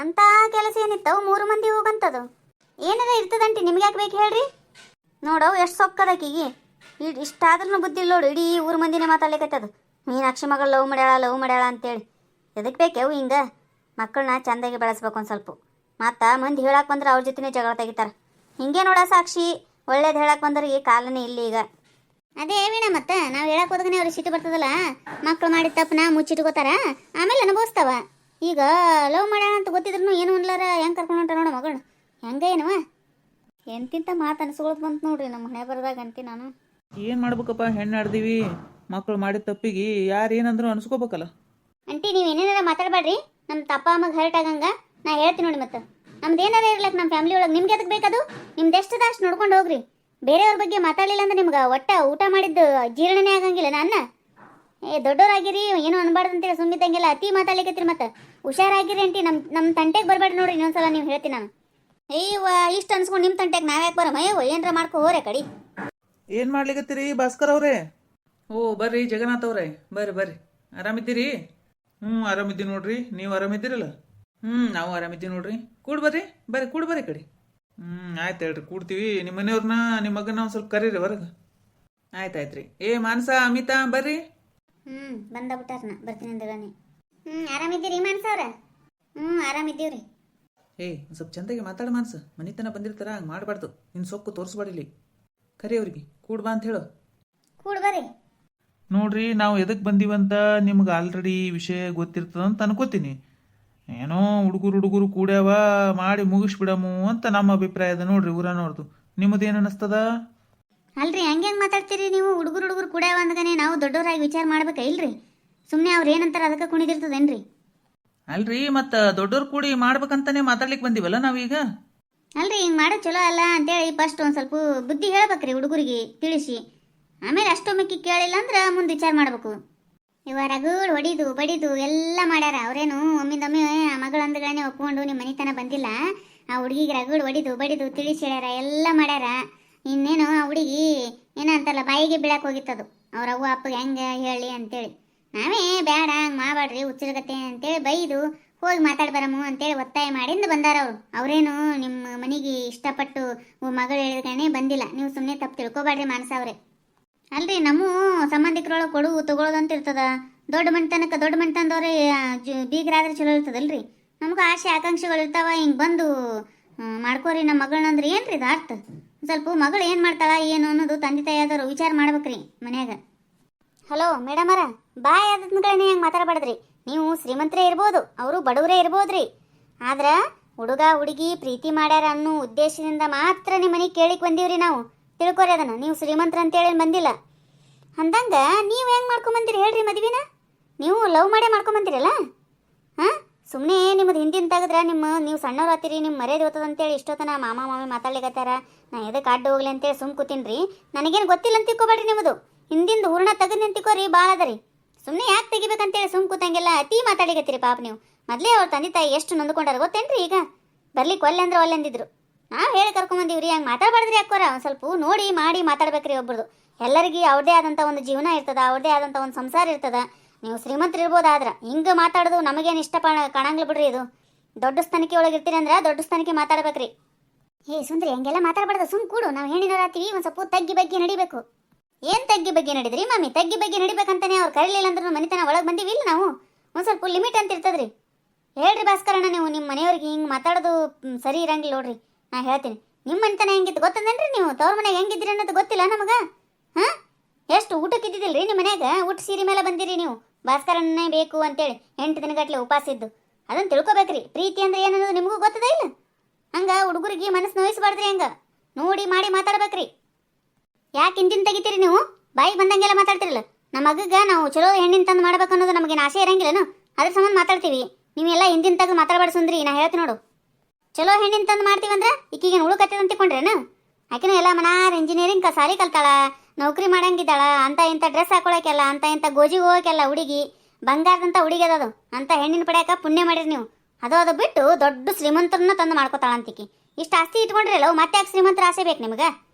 ಅಂತ ಕೆಲಸ ಏನಿತ್ತವು? 3 ಮಂದಿ ಹೋಗಂತದು ಏನಾರ ಇರ್ತದಂಟಿ. ನಿಮ್ಗೆ ಯಾಕೆ ಬೇಕು ಹೇಳ್ರಿ? ನೋಡವು ಎಷ್ಟು ಸೊಕ್ಕದಕ್ಕೀಗಿ ಇಷ್ಟಾದ್ರೂ ಬುದ್ಧಿ ಇಲ್ಲ ನೋಡು. ಇಡೀ ಊರು ಮಂದಿನೇ ಮಾತಾಡ್ಲಿಕ್ಕತ್ತದು, ಮೀನಾಕ್ಷಿ ಮಗಳು ಲವ್ ಮಾಡ್ಯಾಳ ಅಂತೇಳಿ. ಎದಕ್ಕೆ ಬೇಕೆವು ಹಿಂಗೆ? ಮಕ್ಕಳನ್ನ ಚೆಂದಾಗಿ ಬೆಳೆಸ್ಬೇಕು ಒಂದು ಸ್ವಲ್ಪ. ಮತ್ತು ಮಂದಿ ಹೇಳಕ್ಕೆ ಬಂದ್ರೆ ಅವ್ರ ಜೊತೆನೇ ಜಗಳ ತೆಗಿತಾರೆ. ಹಿಂಗೆ ನೋಡ ಸಾಕ್ಷಿ, ಒಳ್ಳೇದು ಹೇಳಕ್ಕೆ ಬಂದ್ರೆ ಈ ಕಾಲನೇ ಇಲ್ಲಿ ಈಗ. ಅದೇ ವೀಣ, ಮತ್ತೆ ನಾವು ಹೇಳಕ್ಕೆ ಹೋದಾಗನೇ ಅವ್ರಿಗೆ ಸಿಟ್ಟು ಬರ್ತದಲ್ಲ. ಮಕ್ಕಳು ಮಾಡಿದ ತಪ್ಪನ ಮುಚ್ಚಿಟ್ಕೋತಾರ, ಆಮೇಲೆ ಅನುಭವಿಸ್ತಾವ. ಈಗ ಲವ್ ಮಾಡ್ಯಾಳ ಅಂತ ಗೊತ್ತಿದ್ರು ಏನು ಅನ್ಲಾರ ಹೆಂಗೆ ಕರ್ಕೊಂಡು ಹೊಂಟ ನೋಡ ಮಗಳು. ಹೆಂಗೆ ಏನವ ಎಂತಿಂತ ಮಾತು ಅನ್ಸ್ಕೊಳತ್ ಬಂತು ನೋಡ್ರಿ ನಮ್ಮ ಮನೆ ಬರದಾಗ ಅಂತಿ ನಾನು. ಏನು ಮಾಡ್ಬೇಕಪ್ಪ, ಹೆಣ್ಣು ಆಡ್ದೀವಿ, ಮಕ್ಕಳು ಮಾಡಿದ ತಪ್ಪಿಗೆ ಯಾರು ಏನಂದ್ರು ಅನ್ಸ್ಕೋಬೇಕಲ್ಲ. ಅಂಟಿ ನೀವು ಏನೇನಾರ ಮಾತಾಡಬೇಡ್ರಿ. ನಮ್ಮ ತಪ್ಪ ಅಮ್ಮಗೆ ಹರ್ಟ್ ಆಗಂಗ ನಾ ಹೇಳ್ತೀನಿ ನೋಡಿ. ಮತ್ತೆ ನಮ್ದು ಏನಾರ ಇರ್ಲಕ್ಕೆ ನಮ್ಮ ಫ್ಯಾಮಿಲಿ ಒಳಗೆ ನಿಮ್ಗೆ ಅದಕ್ಕೆ ಬೇಕದು? ನಿಮ್ದು ಎಷ್ಟದ ಅಷ್ಟು ನೋಡ್ಕೊಂಡು ಹೋಗ್ರಿ. ಬೇರೆಯವ್ರ ಬಗ್ಗೆ ಮಾತಾಡಲಿಲ್ಲ ಅಂದ್ರೆ ನಿಮ್ಗೆ ಊಟ ಮಾಡಿದ್ದು ಜೀರ್ಣನೇ ಆಗಂಗಿಲ್ಲ. ನನ್ನ ದೊಡ್ಡವರಾಗಿರಿ, ಏನೋ ಅನ್ಬಾರ್ದು ಅಂತೇಳಿ ಸುಮ್ಮಿದ್ದಂಗೆಲ್ಲ ಅತಿ ಮಾತಾಡ್ಲಿಕ್ಕತ್ರಿ. ಮತ್ತೆ ಹುಷಾರಾಗಿರಿ ಅಂಟಿ. ನಮ್ಮ ತಂಟೆಗೆ ಬರಬೇಡ್ರಿ ನೋಡ್ರಿ. ಇನ್ನೊಂದ್ಸಲ ನೀವು ಹೇಳ್ತೀನಿ ನಾನು. ಇಷ್ಟು ಅನ್ಸ್ಕೊಂಡು ನಿಮ್ಮ ತಂಟೆಗೆ ನಾವ್ಯಾಕೆ ಬರಮ್ಮ? ಏನ್ರ ಮಾಡ್ಕೊ ಹೋರೆ ಕಡಿ. ಏನು ಮಾಡ್ಲಿಕತ್ತೀರಿ ಭಾಸ್ಕರ್ ಅವರೇ? ಓ ಬರ್ರಿ ಜಗನ್ನಾಥ್ ಅವರೇ, ಬರ್ರಿ. ಆರಾಮಿದ್ದೀರಿ? ಆರಾಮಿದ್ದೀವಿ ನೋಡ್ರಿ. ನೀವು ಆರಾಮಿದ್ದೀರಲ್ಲ? ನಾವು ಆರಾಮಿದ್ದೀವಿ ನೋಡ್ರಿ. ಕೂಡ್ ಬರ್ರಿ ಕಡೆ. ಆಯ್ತು ಹೇಳ್ರಿ, ಕೂಡ್ತೀವಿ. ನಿಮ್ಮ ಮನೆಯವ್ರನ್ನ ನಿಮ್ಮ ಮಗನ ಒಂದು ಸ್ವಲ್ಪ ಕರೀರಿ ಹೊರಗೆ. ಆಯ್ತು ರೀ. ಮಾನಸ, ಅಮಿತಾ ಬರ್ರಿ. ಬಂದ ಬಿಟ್ಟಾರನ, ಬರ್ತೀನಿ ಅಂದಳನೆ. ಆರಾಮಿದ್ದೀರಿ ಮಾನಸ ಅವ್ರ? ಆರಾಮಿದ್ದೀವ್ರಿ. ಒಂದು ಸ್ವಲ್ಪ ಚಂದಾಗಿ ಮಾತಾಡ ಮಾನಸ. ಮನಿತನ ಬಂದಿರ್ತಾರ, ಹಂಗೆ ಮಾಡಬಾರ್ದು. ನಿನ್ನ ಸೊಕ್ಕು ತೋರಿಸ್ಬಾಡಿಲಿ. ಕರಿ ಅವ್ರಿಗೆ ಕೂಡ್ ಬಾ ಅಂತ ಹೇಳು. ಕೂಡ್ ಬರ್ರಿ. ನೋಡ್ರಿ, ನಾವು ಎದಕ್ಕೆ ಬಂದೀವಂತ ನಿಮ್ಗೆ ಆಲ್ರೆಡಿ ವಿಷಯ ಗೊತ್ತಿರ್ತದಂತ ಅನ್ಕೋತೀನಿ. ಏನೋ ಹುಡುಗರು ಕೂಡ್ಯಾವ, ಮಾಡಿ ಮುಗಿಸ್ಬಿಡಮು ಅಂತ ನಮ್ಮ ಅಭಿಪ್ರಾಯ ಅದ ನೋಡ್ರಿ ಊರನವ್ರದ್ದು. ನಿಮ್ಮದೇನು ಅನ್ನಿಸ್ತದ? ಅಲ್ರಿ, ಹೆಂಗೆ ಮಾತಾಡ್ತೀರಿ ನೀವು? ಹುಡುಗರು ಕೂಡ್ಯಾವ ಅಂದಗನೆ ನಾವು ದೊಡ್ಡವರಾಗಿ ವಿಚಾರ ಮಾಡ್ಬೇಕಾ ಇಲ್ರಿ? ಸುಮ್ಮನೆ ಅವ್ರು ಏನಂತಾರ ಅದಕ್ಕೆ ಕುಣಿದಿರ್ತದೇನ್ರಿ? ಅಲ್ರಿ, ಮತ್ತು ದೊಡ್ಡವ್ರು ಕೂಡಿ ಮಾಡ್ಬೇಕಂತಾನೆ ಮಾತಾಡ್ಲಿಕ್ಕೆ ಬಂದಿವಲ್ಲ ನಾವೀಗ. ಅಲ್ರಿ, ಹಿಂಗೆ ಮಾಡೋದು ಚಲೋ ಅಲ್ಲ ಅಂತೇಳಿ ಫಸ್ಟ್ ಒಂದು ಸ್ವಲ್ಪ ಬುದ್ಧಿ ಹೇಳ್ಬೇಕ್ರಿ ಹುಡುಗರಿಗೆ ತಿಳಿಸಿ. ಆಮೇಲೆ ಅಷ್ಟೊಮ್ಮಕ್ಕಿ ಕೇಳಿಲ್ಲ ಅಂದ್ರೆ ಮುಂದೆ ವಿಚಾರ ಮಾಡ್ಬೇಕು. ಇವ ರಗಡ್ ಹೊಡಿದು ಬಡಿದು ಎಲ್ಲ ಮಾಡ್ಯಾರ. ಅವರೇನು ಒಮ್ಮಿಂದೊಮ್ಮೆ ಆ ಮಗಳು ಅಂದಗಳನ್ನೇ ಒಪ್ಕೊಂಡು ನಿಮ್ಮ ಮನೆತನ ಬಂದಿಲ್ಲ. ಆ ಹುಡುಗಿಗೆ ರಗಡ್ ಹೊಡಿದು ಬಡಿದು ತಿಳಿಸಿ ಹೇಳ್ಯಾರ, ಎಲ್ಲ ಮಾಡ್ಯಾರ. ಇನ್ನೇನು ಆ ಹುಡುಗಿ ಏನಂತಲ್ಲ ಬಾಯಿಗೆ ಬೀಳಕ್ಕೆ ಹೋಗಿತ್ತದು ಅವ್ರ ಅವ್ವ ಅಪ್ಪಗೆ ಹೆಂಗೆ ಹೇಳಿ ಅಂತೇಳಿ. ನಾವೇ ಬೇಡ ಹಂಗೆ ಮಾಡಬೇಡ್ರಿ ಹುಚ್ಚರಗತ್ತೆ ಅಂತೇಳಿ ಬೈದು ಹೋಗಿ ಮಾತಾಡಿ ಬರಮು ಅಂತೇಳಿ ಒತ್ತಾಯ ಮಾಡಿಂದ ಬಂದಾರ ಅವರು. ಅವರೇನು ನಿಮ್ಮ ಮನೆಗೆ ಇಷ್ಟಪಟ್ಟು ಮಗಳು ಹೇಳಿದನೇ ಬಂದಿಲ್ಲ. ನೀವು ಸುಮ್ಮನೆ ತಪ್ಪು ತಿಳ್ಕೊಬೇಡ್ರಿ ಮಾನಸ ಅವ್ರೆ. ಅಲ್ರಿ, ನಮ್ಮ ಸಂಬಂಧಿಕರೊಳಗೆ ಕೊಡು ತಗೊಳ್ಳೋದಂತ ಇರ್ತದ. ದೊಡ್ಡ ಮನೆತನದವ್ರೆ ಬೀಗರಾದ್ರೆ ಚಲೋ ಇರ್ತದಲ್ರಿ. ನಮಗೂ ಆಸೆ ಆಕಾಂಕ್ಷೆಗಳು ಇರ್ತಾವ. ಹಿಂಗೆ ಬಂದು ಮಾಡ್ಕೋರಿ ನಮ್ಮ ಮಗಳನ್ನಂದ್ರೆ ಏನ್ರಿ ಇದು ಅರ್ಥ? ಸ್ವಲ್ಪ ಮಗಳು ಏನು ಮಾಡ್ತಾಳ ಏನು ಅನ್ನೋದು ತಂದೆ ತಾಯಿಯಾದವರು ವಿಚಾರ ಮಾಡ್ಬೇಕ್ರಿ ಮನ್ಯಾಗ. ಹಲೋ ಮೇಡಮರ, ಬಾಯ್ ಆದದ್ಗಳನ್ನೇ ಹೆಂಗೆ ಮಾತಾಡಬಾರ್ದ್ರಿ. ನೀವು ಶ್ರೀಮಂತರೇ ಇರ್ಬೋದು, ಅವರು ಬಡವರೇ ಇರ್ಬೋದ್ರಿ. ಆದ್ರೆ ಹುಡುಗ ಹುಡುಗಿ ಪ್ರೀತಿ ಮಾಡ್ಯಾರ ಅನ್ನೋ ಉದ್ದೇಶದಿಂದ ಮಾತ್ರ ನಿಮ್ಮ ಮನೆಗೆ ಕೇಳಿಕ್ ಬಂದೀವ್ರಿ ನಾವು. ತಿಳ್ಕೊರಿ ಅದನ್ನು. ನೀವು ಶ್ರೀಮಂತರ ಅಂತೇಳಿ ಬಂದಿಲ್ಲ. ಅಂದಂಗ ನೀವು ಹೆಂಗೆ ಮಾಡ್ಕೊಂಬಂದಿರಿ ಹೇಳ್ರಿ ಮದುವೆನ? ನೀವು ಲವ್ ಮಾಡೇ ಮಾಡ್ಕೊಂಬಂದಿರಲ್ಲ? ಹಾಂ, ಸುಮ್ಮನೆ ನಿಮ್ಮದು ಹಿಂದಿನ ತೆಗೆದ್ರೆ ನೀವು ಸಣ್ಣವ್ರು ಹತ್ತೀರಿ, ನಿಮ್ಮ ಮರ್ಯಾದೆ ಹೋಗ್ತದ ಅಂತೇಳಿ ಇಷ್ಟೊತ್ತನ ಮಾಮಿ ಮಾತಾಡ್ಲಿಕತ್ತಾರ. ನಾ ಎದಕ್ಕೆ ಅಡ್ಡ ಹೋಗ್ಲಿ ಅಂತೇಳಿ ಸುಮ್ ಕೂತೀನ್ರಿ. ನನಗೇನು ಗೊತ್ತಿಲ್ಲ ಅಂತ ತಿಳ್ಕೊಬೇಡ್ರಿ. ನಿಮ್ಮದು ಹಿಂದಿಂದ ಹೂರ್ಣ ತೆಗೆದು ನಿಂತಿಕೋರಿ ಭಾಳ ಅದರಿ. ಸುಮ್ಮನೆ ಯಾಕೆ ತೆಗಿಬೇಕಂತೇಳಿ ಸುಮ್ ಕೂತಂಗೆಲ್ಲ ಅತಿ ಮಾತಾಡಿಗತ್ತೀರಿ ಪಾಪ ನೀವು. ಮೊದಲೇ ಅವ್ರ ತಂದೆ ತಾಯಿ ಎಷ್ಟು ನೊಂದ್ಕೊಂಡಾರ ಗೊತ್ತೇನ್ರಿ? ಈಗ ಬರ್ಲಿಕ್ಕೆ ಒಲ್ಲೆ ಅಂದ್ರೆ ಒಲ್ಲೆ ಅಂದಿದ್ರು. ನಾವು ಹೇಳಿ ಕರ್ಕೊಂಬಂದಿವ್ರಿ, ಹಂಗೆ ಮಾತಾಡ್ಬಾರ್ದ್ರಿ ಅಕ್ಕೋರ. ಒಂದು ಸ್ವಲ್ಪ ನೋಡಿ ಮಾಡಿ ಮಾತಾಡ್ಬೇಕ್ರಿ ಒಬ್ರದ್ದು. ಎಲ್ಲರಿಗೆ ಅವ್ರದೇ ಆದಂಥ ಒಂದು ಜೀವನ ಇರ್ತದ, ಅವ್ರದೇ ಆದಂಥ ಒಂದು ಸಂಸಾರ ಇರ್ತದ. ನೀವು ಶ್ರೀಮಂತರು ಇರ್ಬೋದಾದ್ರೆ ಹಿಂಗೆ ಮಾತಾಡೋದು ನಮಗೇನು ಇಷ್ಟ ಕಾಣಂಗಿಲ್ಲ ಬಿಡ್ರಿ. ಇದು ದೊಡ್ಡ ಸ್ಥಾನಕ್ಕೆ ಒಳಗೆ ಇರ್ತೀರಿ ಅಂದ್ರೆ ದೊಡ್ಡ ಸ್ಥಾನಕ್ಕೆ ಮಾತಾಡ್ಬೇಕ್ರಿ. ಏ ಸುಂದ್ರಿ, ಹಂಗೆಲ್ಲ ಮಾತಾಡ್ಬಾರ್ದು, ಸುಮ್ ಕೂಡು. ನಾವು ಹೆಣ್ಣಿನವ್ರು ಆತೀವಿ, ಒಂದು ಸ್ವಲ್ಪ ತಗ್ಗಿ ಬಗ್ಗೆ ನಡಿಬೇಕು. ಏನು ತಗ್ಗಿ ಬಗ್ಗೆ ನಡಿದ್ರಿ ಮಾಮಿ? ತಗ್ಗಿ ಬಗ್ಗೆ ನಡಿಬೇಕಂತಾನೆ ಅವ್ರು ಕರೀಲಿಲ್ಲ ಅಂದ್ರೆ ಮನೆತನ ಒಳಗೆ ಬಂದೀವಿ ಇಲ್ಲ ನಾವು. ಒಂದು ಸ್ವಲ್ಪ ಲಿಮಿಟ್ ಅಂತ ಇರ್ತದ್ರಿ. ಹೇಳ್ರಿ ಭಾಸ್ಕರಣ್ಣ, ನೀವು ನಿಮ್ಮ ಮನೆಯವ್ರಿಗೆ ಹಿಂಗೆ ಮಾತಾಡೋದು ಸರಿ ಇರಂಗಿಲ್ಲ ನೋಡ್ರಿ. ನಾ ಹೇಳ್ತೀನಿ, ನಿಮ್ಮ ಮನೆತನ ಹೆಂಗಿತ್ತು ಗೊತ್ತದೇನ್ರಿ? ನೀವು ತವ್ರ ಮನೆಗೆ ಹೆಂಗಿದ್ರಿ ಅನ್ನೋದು ಗೊತ್ತಿಲ್ಲ ನಮಗೆ. ಹಾಂ, ಎಷ್ಟು ಊಟಕ್ಕೆ ಇದ್ದಿದ್ದಿಲ್ರಿ ನಿಮ್ಮ ಮನ್ಯಾಗ? ಊಟ ಸೀರೆ ಮೇಲೆ ಬಂದಿರಿ ನೀವು. ಭಾಸ್ಕರನ್ನೇ ಬೇಕು ಅಂತೇಳಿ 8 ದಿನಗಟ್ಲೆ ಉಪವಾಸ ಇದ್ದು. ಅದನ್ನು ತಿಳ್ಕೊಬೇಕ್ರಿ. ಪ್ರೀತಿ ಅಂದ್ರೆ ಏನನ್ನೋದು ನಿಮಗೂ ಗೊತ್ತದ ಇಲ್ಲ? ಹಂಗೆ ಹುಡುಗರಿಗೆ ಮನಸ್ಸು ನೋಯಿಸ್ಬಾರ್ದ್ರಿ. ಹಂಗೆ ನೋಡಿ ಮಾಡಿ ಮಾತಾಡ್ಬೇಕ್ರಿ. ಯಾಕೆ ಹಿಂದಿನ ತೆಗಿತೀರಿ ನೀವು? ಬಾಯಿಗೆ ಬಂದಂಗೆಲ್ಲ ಮಾತಾಡ್ತಿರಲ್ಲ. ನಮ್ಮ ಮಗಗೆ ನಾವು ಚಲೋ ಹೆಣ್ಣಿನ ತಂದು ಮಾಡ್ಬೇಕು ಅನ್ನೋದು ನಮಗೇನು ಆಸೆ ಇರಂಗಿಲ್ಲನು? ಅದ್ರ ಸಂಬಂಧ ಮಾತಾಡ್ತೀವಿ. ನೀವೆಲ್ಲ ಹಿಂದಿನ ತೆಗೆದು ಮಾತಾಡ್ಬಾರ್ದು ಸುಂದ್ರಿ. ನಾ ಹೇಳ್ತೀನಿ ನೋಡು, ಚಲೋ ಹೆಣ್ಣಿನ ತಂದು ಮಾಡ್ತೀವಂದ್ರೆ ಈಕಿಗೇನು ಉಳುಕತ್ತದ ಅಂತಿಕೊಂಡ್ರೇನು? ಆಕಿನೂ ಎಲ್ಲ ಮನಾರ್ ಇಂಜಿನಿಯರಿಂಗ್ ಸಾಲಿ ಕಲ್ತಾಳ, ನೌಕರಿ ಮಾಡಂಗಿದ್ದಾಳ. ಅಂತ ಇಂಥ ಡ್ರೆಸ್ ಹಾಕೊಳಕ್ಕೆಲ್ಲ, ಅಂತ ಇಂಥ ಗೋಜಿಗೆ ಹೋಗಕ್ಕೆಲ್ಲ ಹುಡುಗಿ ಬಂಗಾರದಂಥ ಹುಡುಗಿ ಅದದು. ಅಂತ ಹೆಣ್ಣಿನ ಪಡ್ಯಾಕ ಪುಣ್ಯ ಮಾಡಿರಿ ನೀವು. ಅದು ಬಿಟ್ಟು ದೊಡ್ಡ ಶ್ರೀಮಂತರನ್ನ ತಂದು ಮಾಡ್ಕೋತಾಳ ಅಂತಿಕಿ. ಇಷ್ಟು ಆಸ್ತಿ ಇಟ್ಕೊಂಡ್ರಲ್ಲ, ಮತ್ತೆ ಯಾಕೆ ಶ್ರೀಮಂತರ ಆಸೆ ಬೇಕು ನಿಮಗೆ?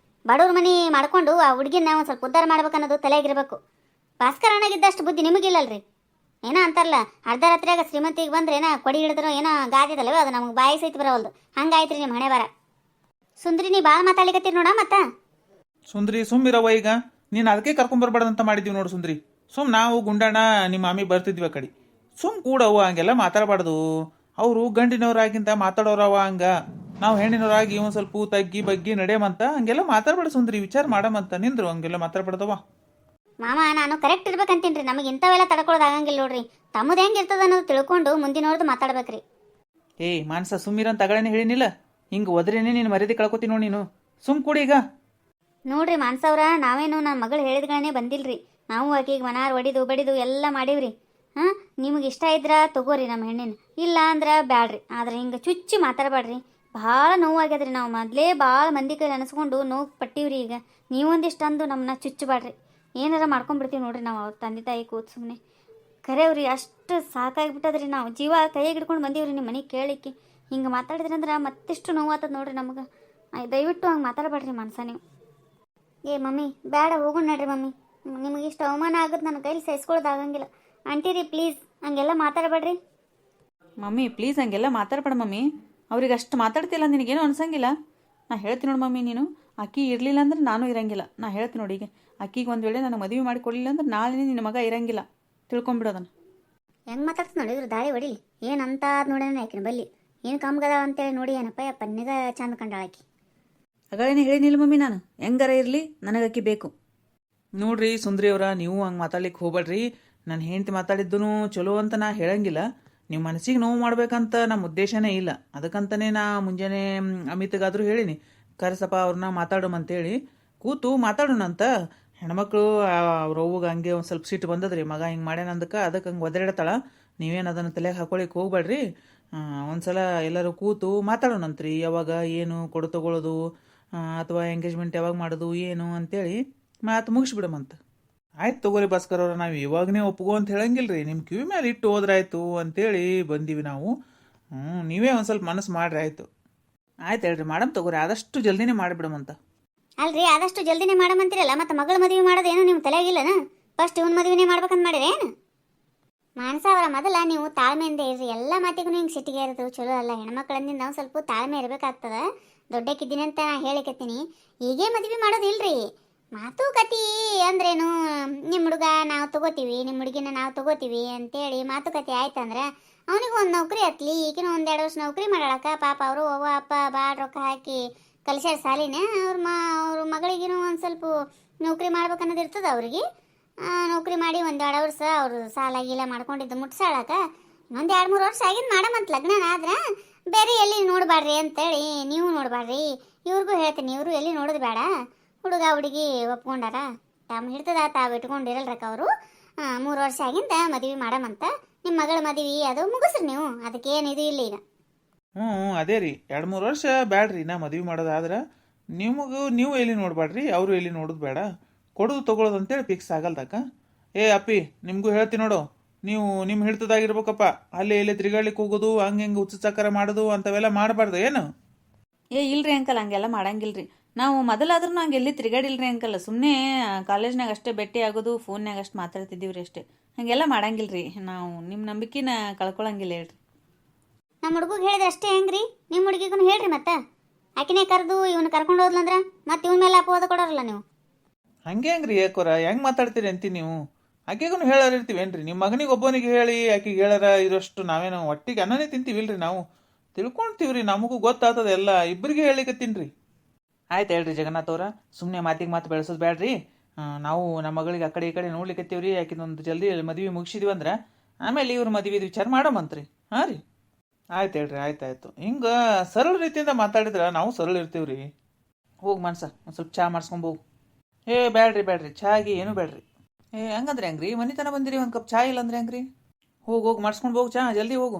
ಬಡವ್ರ ಮನೆ ಮಾಡ್ಕೊಂಡು ಆ ಹುಡುಗಿನ ಒಂದು ಸ್ವಲ್ಪ ಉದ್ಧಾರ ಮಾಡ್ಬೇಕನ್ನೋದು ತಲೆಯಾಗಿರ್ಬೇಕು. ಭಾಸ್ಕರನಾಗಿದ್ದಷ್ಟು ಬುದ್ಧಿ ನಿಮಗಿಲ್ಲಲ್ರಿ. ಏನೋ ಅಂತಾರಲ್ಲ, ಅರ್ಧ ರಾತ್ರಿಯಾಗ ಶ್ರೀಮಂತಿಗೆ ಬಂದ್ರೆ ಏನೋ ಕೊಡಿ ಹಿಡಿದ್ರು ಏನೋ ಗಾದಿದಲ್ಲವೇ, ಅದು ನಮಗೆ ಬಾಯಿ ಸಹಿತ ಬರವಲ್ದು. ಹಂಗಾಯ್ತ್ರಿ ನಿಮ್ಮ ಹಣೆ ಬರ. ಸುಂದ್ರಿ, ನೀ ಭಾಳ ಮಾತಾಡ್ಲಿಕತ್ತೀರಿ ನೋಡ. ಮತ್ತೆ ಸುಂದ್ರಿ ಸುಮ್ಮಿರವ. ಈಗ ನೀನು ಅದಕ್ಕೆ ಕರ್ಕೊಂಬರ್ಬಾರ್ದಂತ ಮಾಡಿದ್ದೀವಿ ನೋಡು ಸುಂದ್ರಿ. ನಾವು ಗುಂಡಣ್ಣ ನಿಮ್ಮ ಮಾಮಿ ಬರ್ತಿದ್ವಿ ಆ ಕಡೆ. ಕೂಡವ, ಹಂಗೆಲ್ಲ ಮಾತಾಡಬಾರ್ದು. ಅವರು ಗಂಡಿನವರಾಗಿಂತ ಮಾತಾಡೋರವ. ಹಂಗ ನಾವು ಹೆಣ್ಣಿನವರಾಗಿ ಒಂದು ಸ್ವಲ್ಪ ತಗ್ಗಿ ಬಗ್ಗಿ ನಡೆಯಮಂತ ಹಂಗೆಲ್ಲ ಮಾತಾಡ್ಬೇಡ ಸುಂದ್ರಿ. ವಿಚಾರ ಮಾಡಮಂತ ನಿಂದ್ರು. ಹಂಗೆಲ್ಲ ಮಾತಾಡ್ಬಾರ್ದವ ಮಾಮ. ನಾನು ಕರೆಕ್ಟ್ ಇರ್ಬೇಕಂತೀನಿ. ನಮಗೆ ಇಂಥವೆಲ್ಲ ತಡ್ಕೊಳ್ಳೋದು ಆಗಂಗಿಲ್ಲ ನೋಡ್ರಿ. ತಮ್ಮದು ಹೆಂಗೆ ಇರ್ತದ ಅನ್ನೋದು ತಿಳ್ಕೊಂಡು ಮುಂದಿನವ್ರದ್ದು ಮಾತಾಡ್ಬೇಕ್ರಿ. ಏಯ್ ಮಾನಸ, ಸುಮ್ಮಿರಂತ ತಗಳೇನೆ ಹೇಳಿನಿಲ್ಲ. ಹಿಂಗೆ ಒದ್ರೇನೆ ನೀನು ಮರ್ಯಾದೆ ಕಳ್ಕೊತಿ ನೋಡಿ. ನೀನು ಕೂಡಿ ಈಗ. ನೋಡ್ರಿ ಮಾನ್ಸವ್ರ, ನಾವೇನು ನನ್ನ ಮಗಳು ಹೇಳಿದ್ಗಳೇ ಬಂದಿಲ್ರಿ. ನಾವು ಆಕಿಗೆ ಮನಾರ್ ಒಡಿದು ಬಡಿದು ಎಲ್ಲ ಮಾಡೀವ್ರಿ. ಹಾಂ, ನಿಮಗೆ ಇಷ್ಟ ಇದ್ರ ತಗೋರಿ ನಮ್ಮ ಹೆಣ್ಣಿನ, ಇಲ್ಲ ಅಂದ್ರೆ ಬ್ಯಾಡ್ರಿ. ಆದ್ರೆ ಹಿಂಗೆ ಚುಚ್ಚಿ ಮಾತಾಡಬೇಡ್ರಿ. ಭಾಳ ನೋವಾಗ್ಯದ್ರಿ. ನಾವು ಮೊದಲೇ ಭಾಳ ಮಂದಿ ಕೈ ಅನಿಸ್ಕೊಂಡು ನೋವು ಪಟ್ಟಿವ್ರಿ. ಈಗ ನೀವೊಂದಿಷ್ಟು ಅಂದು ನಮ್ಮನ್ನ ಚುಚ್ಚಬಾಡ್ರಿ. ಏನಾರ ಮಾಡ್ಕೊಂಡ್ಬಿಡ್ತೀವಿ ನೋಡ್ರಿ ನಾವು. ಅವ್ರ ತಂದೆ ತಾಯಿ ಕೂತ್ ಸುಮ್ಮನೆ ಕರೆಯವ್ರಿ. ಅಷ್ಟು ಸಾಕಾಗಿಬಿಟ್ಟದ್ರಿ. ನಾವು ಜೀವ ಕೈಯಾಗ ಹಿಡ್ಕೊಂಡು ಬಂದೀವ್ರಿ ನಿಮ್ಮ ಮನೆಗೆ ಕೇಳಿಕ್ಕೆ. ಹಿಂಗೆ ಮಾತಾಡಿದ್ರಿ ಅಂದ್ರೆ ಮತ್ತಿಷ್ಟು ನೋವಾತದ ನೋಡ್ರಿ ನಮಗೆ. ದಯವಿಟ್ಟು ಹಂಗೆ ಮಾತಾಡಬೇಡ್ರಿ ಮನ್ಸ ನೀವು. ಏ ಮಮ್ಮಿ, ಬೇಡ ಹೋಗೋಣ ನಡ್ರಿ ಮಮ್ಮಿ. ನಿಮಗೆ ಇಷ್ಟು ಅವಮಾನ ಆಗುತ್ತೆ, ನನ್ನ ಕೈಲಿ ಸಹಿಸ್ಕೊಳ್ಳೋದು ಆಗಂಗಿಲ್ಲ. ಆಂಟಿರಿ ಪ್ಲೀಸ್ ಹಂಗೆಲ್ಲ ಮಾತಾಡಬೇಡ್ರಿ. ಮಮ್ಮಿ ಪ್ಲೀಸ್ ಹಂಗೆಲ್ಲ ಮಾತಾಡ್ಬೇಡ ಮಮ್ಮಿ. ಅವ್ರಿಗೆ ಅಷ್ಟು ಮಾತಾಡ್ತಿಲ್ಲ, ನಿನಗೇನು ಅನ್ಸಂಗಿಲ್ಲ? ನಾ ಹೇಳ್ತೀನಿ ನೋಡಿ ಮಮ್ಮಿ, ನೀನು ಅಕ್ಕಿ ಇರಲಿಲ್ಲ ಅಂದ್ರೆ ನಾನು ಇರಂಗಿಲ್ಲ. ನಾ ಹೇಳ್ತೀನಿ ನೋಡಿ, ಈಗ ಅಕ್ಕಿಗೆ ಒಂದು ವೇಳೆ ನನಗೆ ಮದುವೆ ಮಾಡಿ ಕೊಡಲಿಲ್ಲ ಅಂದ್ರೆ ನಾಳೆ ನಿನ್ನ ಮಗ ಇರಂಗಿಲ್ಲ. ತಿಳ್ಕೊಂಬಿಡೋದನ್ನು. ಹೆಂಗೆ ಮಾತಾಡ್ತೀನಿ ನೋಡಿದ್ರು ದಾಳಿ ಹೊಡಿಲಿ. ಏನಂತ ನೋಡೋಣ ಆಕಿನ ಬಲ್ಲಿ ಏನು ಕಮ್ಗದ ಅಂತೇಳಿ ನೋಡಿ. ಏನಪ್ಪ ಪನ್ನಿಗ ಚಂದ ಕಂಡಾಳಾಕಿ. ಹಾಗಾಗೇನೆ ಹೇಳಿನಿಲ್ಲ ಮಮ್ಮಿ, ನಾನು ಹೆಂಗಾರ ಇರಲಿ ನನಗಕ್ಕಿ ಬೇಕು. ನೋಡ್ರಿ ಸುಂದ್ರಿ ಅವರ, ನೀವು ಹಂಗೆ ಮಾತಾಡ್ಲಿಕ್ಕೆ ಹೋಗ್ಬೇಡ್ರಿ. ನನ್ನ ಹೆಂಡತಿ ಮಾತಾಡಿದ್ದೂ ಚಲೋ ಅಂತ ನಾ ಹೇಳಂಗಿಲ್ಲ. ನೀವು ಮನಸ್ಸಿಗೆ ನೋವು ಮಾಡ್ಬೇಕಂತ ನಮ್ಮ ಉದ್ದೇಶನೇ ಇಲ್ಲ. ಅದಕ್ಕಂತನೇ ನಾ ಮುಂಜಾನೆ ಅಮಿತ್ಗಾದ್ರೂ ಹೇಳಿನಿ, ಕರೆಸಪ್ಪ ಅವ್ರನ್ನ ಮಾತಾಡೋಮಂತೇಳಿ. ಕೂತು ಮಾತಾಡೋಣಂತ. ಹೆಣ್ಮಕ್ಳು ಅವ್ರ ಅವ್ವಗೆ ಹಂಗೆ ಒಂದು ಸ್ವಲ್ಪ ಸಿಟ್ಟು ಬಂದದ್ರಿ. ಮಗ ಹಿಂಗೆ ಮಾಡ್ಯಾನಂದಕ್ಕೆ ಅದಕ್ಕೆ ಹಂಗೆ ಒದರಿಡ್ತಾಳ. ನೀವೇನು ಅದನ್ನು ತಲೆಗೆ ಹಾಕೊಳಿಕ್ಕೆ ಹೋಗ್ಬೇಡ್ರಿ. ಒಂದ್ಸಲ ಎಲ್ಲರೂ ಕೂತು ಮಾತಾಡೋಣಂತ್ರಿ. ಯಾವಾಗ ಏನು ಕೊಡು ತಗೊಳ್ಳೋದು ಅಥವಾ ಎಂಗೇಜ್ಮೆಂಟ್ ಯಾವಾಗ ಮಾಡೋದು ಏನು ಅಂತೇಳಿ ಮಾತು ಮುಗಿಸ್ಬಿಡಮಂತ. ಆಯ್ತು ತಗೋರಿ ಭಾಸ್ಕರ್ ಅವ್ರ, ನಾವು ಇವಾಗನೇ ಒಪ್ಕೋ ಅಂತ ಹೇಳಂಗಿಲ್ರಿ. ನಿಮ್ಮ ಕಿವಿ ಮೇಲೆ ಇಟ್ಟು ಹೋದ್ರಾಯ್ತು ಅಂತೇಳಿ ಬಂದೀವಿ ನಾವು. ನೀವೇ ಒಂದು ಸ್ವಲ್ಪ ಮನಸ್ಸು ಮಾಡ್ರಿ. ಆಯಿತು ಆಯ್ತು ಹೇಳ್ರಿ, ಮಾಡಮ್ ತಗೋರಿ. ಆದಷ್ಟು ಜಲ್ದಿನೇ ಮಾಡಿಬಿಡಮಂತ. ಅಲ್ರಿ, ಆದಷ್ಟು ಜಲ್ದಿನೇ ಮಾಡಮಂತಿರಲ್ಲ. ಮತ್ತೆ ಮಗಳ ಮದುವೆ ಮಾಡೋದೇನು ನಿಮ್ಮ ತಲೆಯಾಗಿಲ್ಲನ? ಫಸ್ಟ್ ಇವನ್ ಮದುವೆನೇ ಮಾಡ್ಬೇಕಂತ ಮಾಡಿರಿ ಏನು? ಮಾನಸ ಅವರ, ಮೊದಲ ನೀವು ತಾಳ್ಮೆಯಿಂದ ಇರ್ರಿ. ಎಲ್ಲ ಮಾತಿಗೂ ಹಿಂಗೆ ಸಿಟ್ಟಿಗೆ ಇರೋದು ಚಲೋ ಅಲ್ಲ. ಹೆಣ್ಮಕ್ಳಂದಿಂದ ನಾವು ಸ್ವಲ್ಪ ತಾಳ್ಮೆ ಇರಬೇಕಾಗ್ತದ. ದೊಡ್ಡಕ್ಕಿದ್ದೀನಿ ಅಂತ ನಾ ಹೇಳಿಕತ್ತೀನಿ. ಹೀಗೆ ಮದುವೆ ಮಾಡೋದಿಲ್ರಿ. ಮಾತುಕತೆ ಅಂದ್ರೇನು? ನಿಮ್ಮ ಹುಡುಗ ನಾವು ತಗೋತೀವಿ, ನಿಮ್ಮ ಹುಡುಗಿನ ನಾವು ತಗೋತೀವಿ ಅಂತೇಳಿ ಮಾತುಕತೆ ಆಯ್ತಂದ್ರೆ ಅವನಿಗೂ ಒಂದು ನೌಕರಿ ಹತ್ಲಿ, ಈಗಿನ 1-2 ವರ್ಷ ನೌಕರಿ ಮಾಡಾಳಕ್ಕ. ಪಾಪ ಅವರು ಅವ್ವ ಅಪ್ಪ ಭಾಳ ರೊಕ್ಕ ಹಾಕಿ ಕಲಿಸ್ಯಾರ ಸಾಲಿನ. ಅವ್ರ ಮಗಳಿಗೇನು ಒಂದು ಸ್ವಲ್ಪ ನೌಕರಿ ಮಾಡ್ಬೇಕನ್ನೋದು ಇರ್ತದೆ ಅವ್ರಿಗೆ. ನೌಕರಿ ಮಾಡಿ 1-2 ವರ್ಷ ಅವರು ಸಾಲ ಗೀಲ ಮಾಡ್ಕೊಂಡಿದ್ದು ಮುಟ್ಸಾಳಕ. ಇನ್ನೊಂದು 2-3 ವರ್ಷ ಆಗಿದ್ದು ಮಾಡಮಂತ ಲಗ್ನ. ಆದ್ರೆ ಬೇರೆ ಎಲ್ಲಿ ನೋಡಬೇಡ್ರಿ ಅಂತೇಳಿ ನೀವು ನೋಡಬೇಡ್ರಿ. ಇವ್ರಿಗೂ ಹೇಳ್ತೀನಿ, ಇವರು ಎಲ್ಲಿ ನೋಡೋದು ಬೇಡ. ಹುಡುಗ ಹುಡುಗಿ ಒಪ್ಕೊಂಡಾರ, ತಮ್ಮ ಹಿಡ್ತದ ತಾವು ಇಟ್ಕೊಂಡಿರಲ್ರಕ್ಕ ಅವರು. 3 ವರ್ಷ ಆಗಿಂದ ಮದುವೆ ಮಾಡಮಂತ. ನಿಮ್ಮ ಮಗಳ ಮದುವೆ ಅದು ಮುಗಿಸ್ರಿ ನೀವು. ಅದಕ್ಕೇನು ಇದು ಇಲ್ಲ ಈಗ. ಅದೇ ರೀ, 2-3 ವರ್ಷ ಬ್ಯಾಡ್ರಿ ನಾ ಮದುವೆ ಮಾಡೋದಾದ್ರೆ. ನೀವು ಎಲ್ಲಿ ನೋಡಬೇಡ್ರಿ, ಅವರು ಎಲ್ಲಿ ನೋಡೋದು ಬೇಡ. ಕೊಡೋದು ತೊಗೊಳೋದು ಅಂತೇಳಿ ಫಿಕ್ಸ್ ಆಗಲ್ದಕ್ಕ. ಏ ಅಪ್ಪಿ, ನಿಮಗೂ ಹೇಳ್ತೀನಿ ನೋಡು, ನೀವು ನಿಮ್ಮ ಹಿಡ್ತದಾಗಿರ್ಬೇಕಪ್ಪ. ಅಲ್ಲಿ ಇಲ್ಲಿ ತಿರುಗಾಡ್ಲಿಕ್ಕೆ ಹೋಗೋದು, ಹಂಗೆ ಹಿಂಗೆ ಹುಚ್ಚು ಚಕ್ಕರ ಮಾಡೋದು ಅಂಥವೆಲ್ಲ ಮಾಡಬಾರ್ದು ಏನು? ಏ ಇಲ್ರಿ ಅಂಕಲ್, ಹಂಗೆಲ್ಲ ಮಾಡಂಗಿಲ್ರಿ. ನಾವು ಮೊದಲಾದ್ರೂ ಹಂಗೆ ಎಲ್ಲಿ ತಿರುಗಾಡಿಲ್ರಿ ಅಂಕಲ್. ಸುಮ್ಮನೆ ಕಾಲೇಜ್ನಾಗ ಅಷ್ಟೇ ಭೇಟಿ ಆಗೋದು, ಫೋನ್ಯಾಗ ಅಷ್ಟು ಮಾತಾಡ್ತಿದ್ದೀವ್ರಿ ಅಷ್ಟೇ. ಹಾಗೆಲ್ಲ ಮಾಡಂಗಿಲ್ರಿ. ನಾವು ನಿಮ್ಮ ನಂಬಿಕೆನ ಕಳ್ಕೊಳಂಗಿಲ್ಲ ಹೇಳ್ರಿ. ನಮ್ಮ ಹುಡುಗಿಗೆ ಹೇಳಿದ್ರೆ ಅಷ್ಟೇ ಹೆಂಗ್ರಿ? ನಿಮ್ಮ ಹುಡುಗಿಗೂ ಹೇಳ್ರಿ ಮತ್ತೆ. ಆಕಿನೇ ಕರೆದು ಇವನು ಕರ್ಕೊಂಡು ಹೋದ್ಲಂದ್ರ ಮತ್ತೆ ಇವನ ಮೇಲೆ ಅಪವಾದ ಕೊಡೋರಲ್ಲ ನೀವು. ಹಂಗೆ ಹೆಂಗ್ರಿ ಯಾಕೋರ ಹೆಂಗೆ ಮಾತಾಡ್ತೀರಿ ಅಂತೀವಿ ನೀವು? ಆಕೆಗೂ ಹೇಳಾರಿರ್ತೀವೇನ್ರಿ? ನಿಮ್ಮ ಮಗನಿಗೆ ಒಬ್ಬನಿಗೆ ಹೇಳಿ ಆಕೆಗೆ ಹೇಳಾರ ಇರೋಷ್ಟು ನಾವೇನು ಒಟ್ಟಿಗೆ ಅನ್ನನೇ ತಿಂತೀವಿಲ್ರಿ ನಾವು? ತಿಳ್ಕೊಂತೀವ್ರಿ, ನಮಗೂ ಗೊತ್ತಾಗ್ತದೆ ಎಲ್ಲ. ಇಬ್ಬರಿಗೆ ಹೇಳಿಕತ್ತೀನ್ರಿ. ಆಯ್ತು ಹೇಳ್ರಿ ಜಗನ್ನಾಥ್ ಅವ್ರ, ಸುಮ್ಮನೆ ಮಾತಿಗೆ ಮಾತು ಬೆಳೆಸೋದು ಬೇಡ್ರಿ. ನಾವು ನಮ್ಮ ಮಗಳಿಗೆ ಆ ಕಡೆ ಈ ಕಡೆ ನೋಡ್ಲಿಕ್ಕತ್ತೀವ್ರಿ. ಆಕಿನೊಂದು ಜಲ್ದಿ ಮದುವೆ ಮುಗಿಸಿದ್ವಿ ಅಂದ್ರೆ ಆಮೇಲೆ ಇವ್ರ ಮದುವೆ ವಿಚಾರ ಮಾಡೋಮಂತ್ರಿ. ಹಾಂ ರೀ, ಆಯ್ತು ಹೇಳ್ರಿ. ಆಯ್ತಾಯ್ತು. ಹಿಂಗೆ ಸರಳ ರೀತಿಯಿಂದ ಮಾತಾಡಿದ್ರೆ ನಾವು ಸರಳ ಇರ್ತೀವ್ರಿ. ಹೋಗಿ ಮನ್ಸ ಒಂದು ಸ್ವಲ್ಪ ಚಹಾ ಮಾಡಿಸ್ಕೊಂಬೋಗು. ಏ ಬ್ಯಾಡ್ರಿ ಚಾಗಿ ಏನು ಬೇಡ್ರಿ. ಏ ಹಂಗಂದ್ರೆ ಹೆಂಗ್ರಿ? ಮನಿತನ ಬಂದಿರಿ, ಒಂದು ಕಪ್ ಚಹಾ ಇಲ್ಲ ಅಂದ್ರೆ ಹೆಂಗ್ರಿ? ಹೋಗಿ ಮಾಡಿಸ್ಕೊಂಡು ಹೋಗು ಚಹಾ, ಜಲ್ದಿ ಹೋಗು.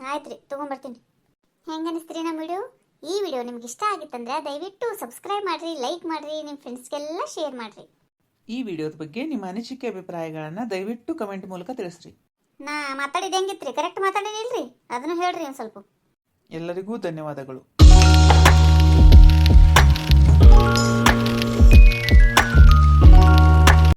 ಆಯ್ತು ರೀ, ತೊಗೊಂಬರ್ತೀನಿ. ಹೆಂಗೆ ಅನಿಸ್ತೀರಿ ನಮ್ಮ ವಿಡಿಯೋ? ಈ ವಿಡಿಯೋ ನಿಮ್ಗೆ ಇಷ್ಟ ಆಗಿತ್ತಂದ್ರೆ ದಯವಿಟ್ಟು ಸಬ್ಸ್ಕ್ರೈಬ್ ಮಾಡಿರಿ, ಲೈಕ್ ಮಾಡಿರಿ, ನಿಮ್ಮ ಫ್ರೆಂಡ್ಸ್ಗೆಲ್ಲ ಶೇರ್ ಮಾಡಿರಿ. ಈ ವಿಡಿಯೋದ ಬಗ್ಗೆ ನಿಮ್ಮ ಅನಿಸಿಕೆ ಅಭಿಪ್ರಾಯಗಳನ್ನು ದಯವಿಟ್ಟು ಕಮೆಂಟ್ ಮೂಲಕ ತಿಳಿಸ್ರಿ. ನಾ ಮಾತಾಡಿದ್ದು ಹೆಂಗಿತ್ರಿ? ಕರೆಕ್ಟ್ ಮಾತಾಡಿನಿಲ್ರಿ? ಅದನ್ನು ಹೇಳ್ರಿ ಒಂದು ಸ್ವಲ್ಪ. ಎಲ್ಲರಿಗೂ ಧನ್ಯವಾದಗಳು.